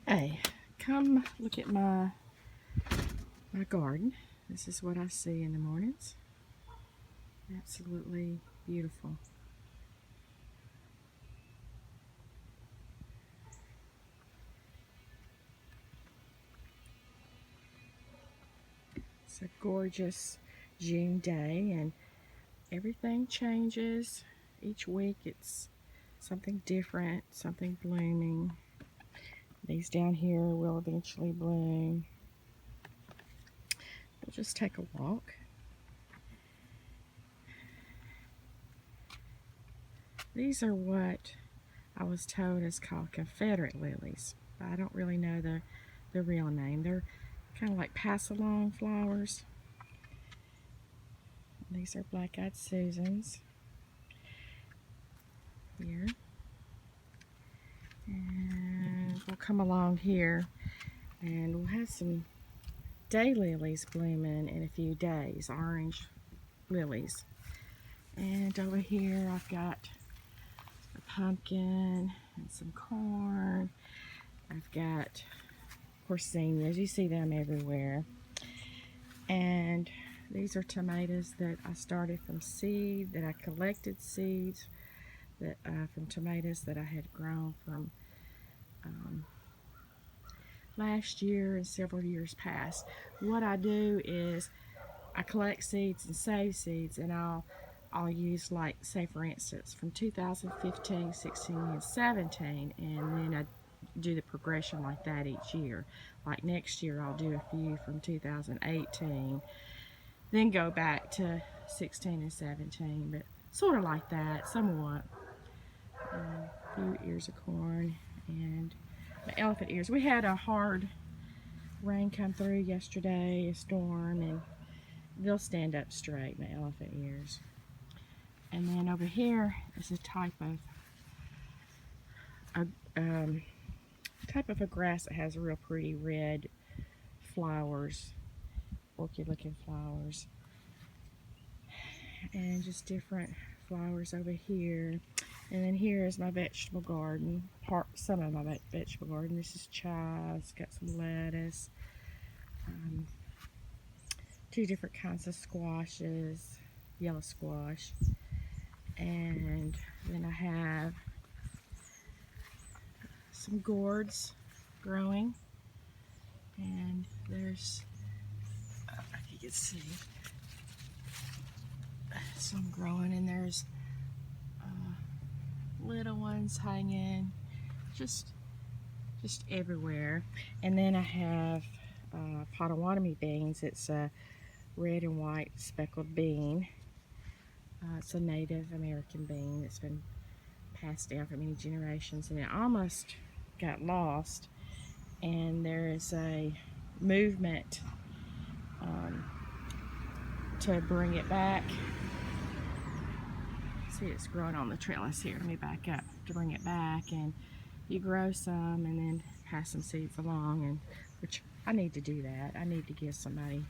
Hey, come look at my garden. This is what I see in the mornings. Absolutely beautiful. It's a gorgeous June day and everything changes. Each week it's something different, something blooming. These down here will eventually bloom. We'll just take a walk. These are what I was told is called Confederate lilies, but I don't really know the real name. They're kind of like pass-along flowers. These are black-eyed Susans here. And we'll come along here and we'll have some daylilies blooming in a few days, orange lilies. And over here I've got a pumpkin and some corn. I've got porcinias. You see them everywhere. And these are tomatoes that I started from seed, that I collected seeds that from tomatoes that I had grown from last year and several years past. What I do is I collect seeds and save seeds, and I'll use, like, say for instance from 2015, 16, and 17, and then I do the progression like that each year. Like next year I'll do a few from 2018, then go back to 16 and 17, but sort of like that, somewhat. A few ears of corn and my elephant ears. We had a hard rain come through yesterday, a storm, and they'll stand up straight, my elephant ears. And then over here is a type of a grass that has real pretty red flowers, orchid looking flowers, and just different flowers over here. And then here is my vegetable garden, some of my vegetable garden. This is chives, got some lettuce, two different kinds of squashes, yellow squash, and then I have some gourds growing, and there's, if you can see, some growing, and there's little ones hanging just everywhere. And then I have Potawatomi beans. It's a red and white speckled bean. It's a Native American bean that's been passed down for many generations, and it almost got lost, and there is a movement to bring it back. See, it's growing on the trellis here. Let me back up to bring it back, and you grow some and then pass some seeds along, and which I need to do that. I need to give somebody.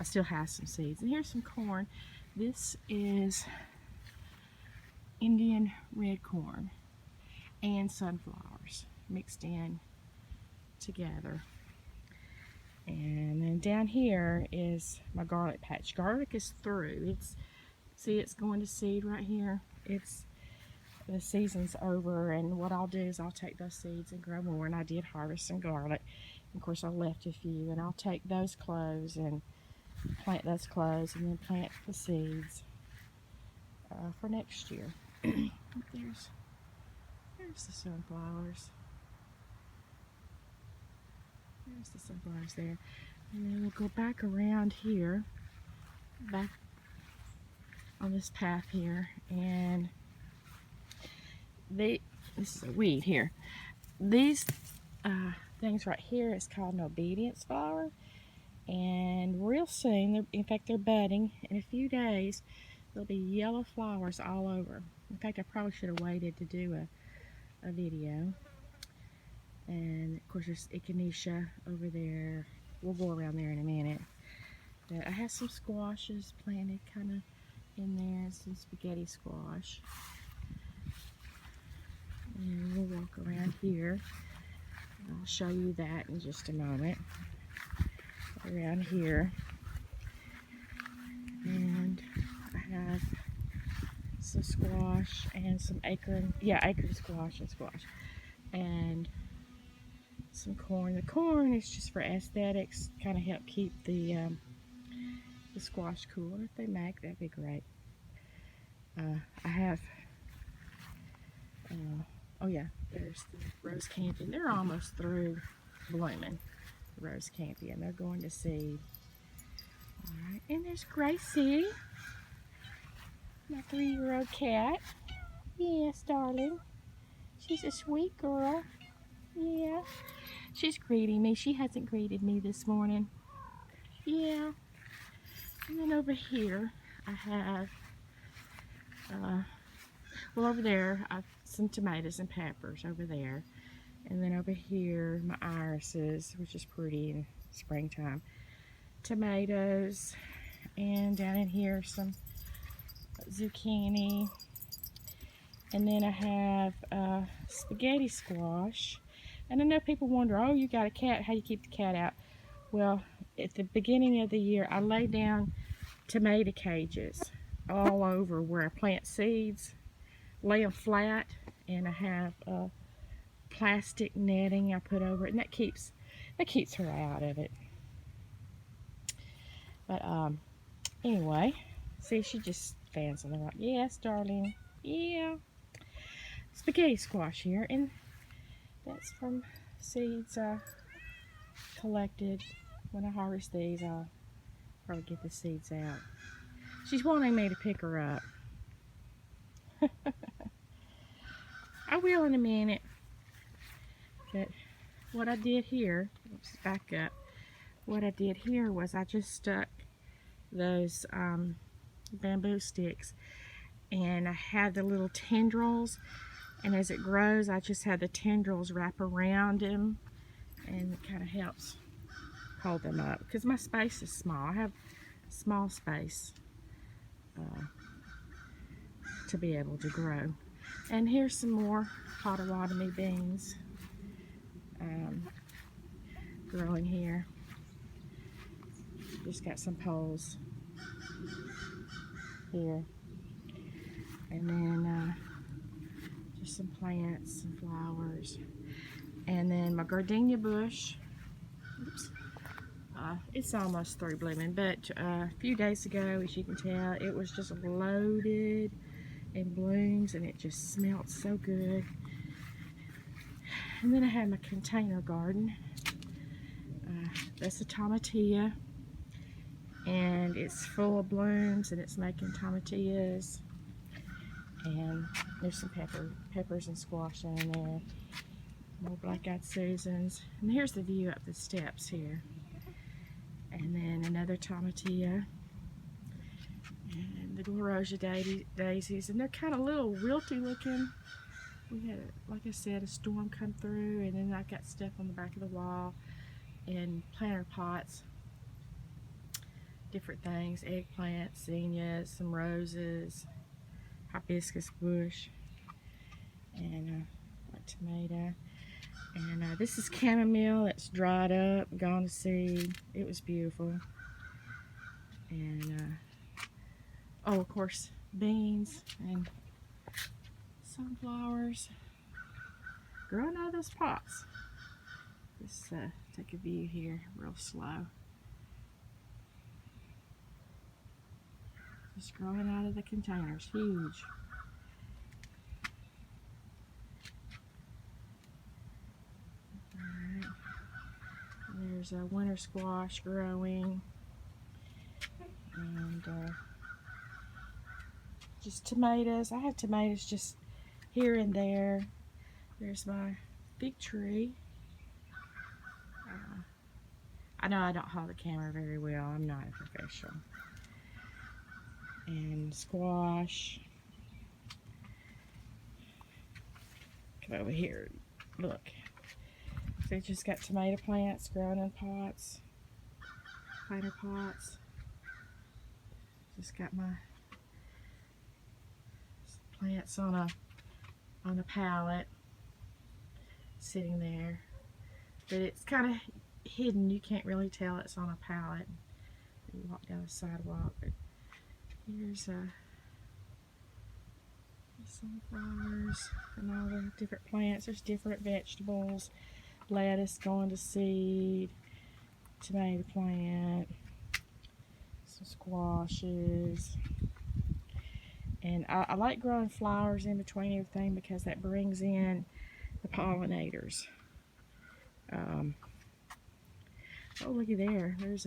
I still have some seeds, and here's some corn. This is Indian red corn and sunflowers mixed in together. And then down here is my garlic patch. Garlic is through. See, it's going to seed right here. The season's over, and what I'll do is I'll take those seeds and grow more. And I did harvest some garlic. Of course, I left a few, and I'll take those cloves and plant those cloves, and then plant the seeds for next year. There's the sunflowers. There's the sunflowers there. And then we'll go back around here, back on this path here, and this is a weed here. These things right here is called an obedience flower, and real soon, in fact they're budding, in a few days there'll be yellow flowers all over. In fact, I probably should have waited to do a video. And of course there's echinacea over there. We'll go around there in a minute. But I have some squashes planted kind of in there, some spaghetti squash. And we'll walk around here. I'll show you that in just a moment. Around here. And I have some squash and some acorn squash and some corn. The corn is just for aesthetics, kind of help keep the squash cool. And if they make, that'd be great. I have, oh yeah, there's the rose campion. They're almost through blooming, the rose campion. They're going to seed. All right, and there's Gracie, my 3-year-old cat. Yes, darling. She's a sweet girl. Yeah. She's greeting me. She hasn't greeted me this morning. Yeah. And then over here, I have, well, over there, I have some tomatoes and peppers over there. And then over here, my irises, which is pretty in springtime. Tomatoes. And down in here, some zucchini. And then I have spaghetti squash. And I know people wonder, oh, you got a cat, how do you keep the cat out? Well, at the beginning of the year, I lay down tomato cages all over where I plant seeds, lay them flat, and I have plastic netting I put over it, and that keeps her out of it. But anyway, see, she just fans on the rock. Yes, darling. Yeah. Spaghetti squash here, and that's from seeds I collected. When I harvest these, I'll probably get the seeds out. She's wanting me to pick her up. I will in a minute. But what I did here, let's back up. What I did here was I just stuck those bamboo sticks, and I had the little tendrils, and as it grows, I just had the tendrils wrap around them, and it kind of helps hold them up because my space is small. I have small space to be able to grow. And here's some more Potawatomi beans growing here. Just got some poles here, and then just some plants, some flowers, and then my gardenia bush. Oops. It's almost through blooming, but a few days ago, as you can tell, it was just loaded in blooms, and it just smelled so good. And then I have my container garden. That's a tomatillo, and it's full of blooms, and it's making tomatillas. And there's some peppers and squash in there. More black-eyed Susans. And here's the view up the steps here. And then another tomatillo. And the Glorosia daisies. And they're kind of little wilty looking. We had, like I said, a storm come through, and then I got stuff on the back of the wall. And planter pots. Different things. Eggplants, zinnias, some roses. Hibiscus bush. And a tomato. And this is chamomile that's dried up, gone to seed. It was beautiful. And oh, of course, beans and sunflowers growing out of those pots. Let's take a view here real slow. Just growing out of the containers, huge. There's a winter squash growing, and just tomatoes. I have tomatoes just here and there. There's my fig tree. I know I don't hold the camera very well. I'm not a professional. And squash. Come over here. Look. So just got tomato plants growing in pots, planter pots. Just got my plants on a pallet, sitting there. but it's kind of hidden. You can't really tell it's on a pallet. You walk down the sidewalk, but here's sunflowers and all the different plants. There's different vegetables, lettuce going to seed, tomato plant, some squashes. And I like growing flowers in between everything because that brings in the pollinators. Oh, look at there. There's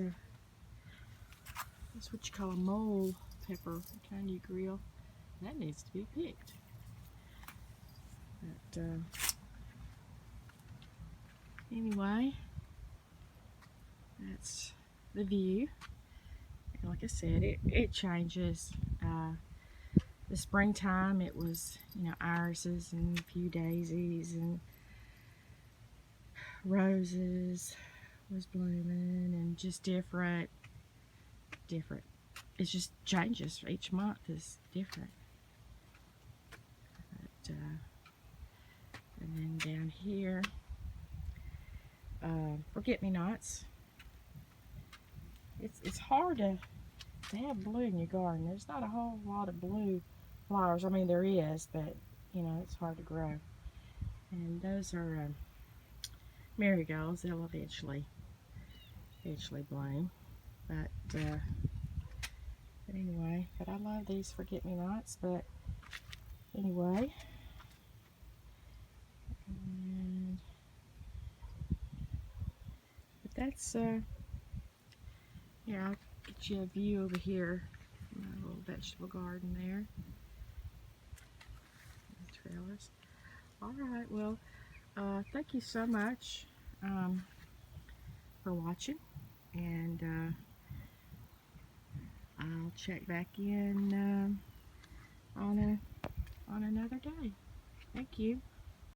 that's what you call a mole pepper. The kind you grill. That needs to be picked. But anyway, that's the view. And like I said, it changes. The springtime, it was, you know, irises and a few daisies, and roses was blooming, and just different. It just changes. Each month is different. But, and then down here, forget-me-nots. It's hard to have blue in your garden. There's not a whole lot of blue flowers. I mean, there is, but you know, it's hard to grow. And those are marigolds. They'll eventually bloom. But anyway, but I love these forget-me-nots. But anyway, but that's here, I'll get you a view over here. My little vegetable garden there. The trellis. Alright, well, thank you so much for watching, and I'll check back in on another day. Thank you.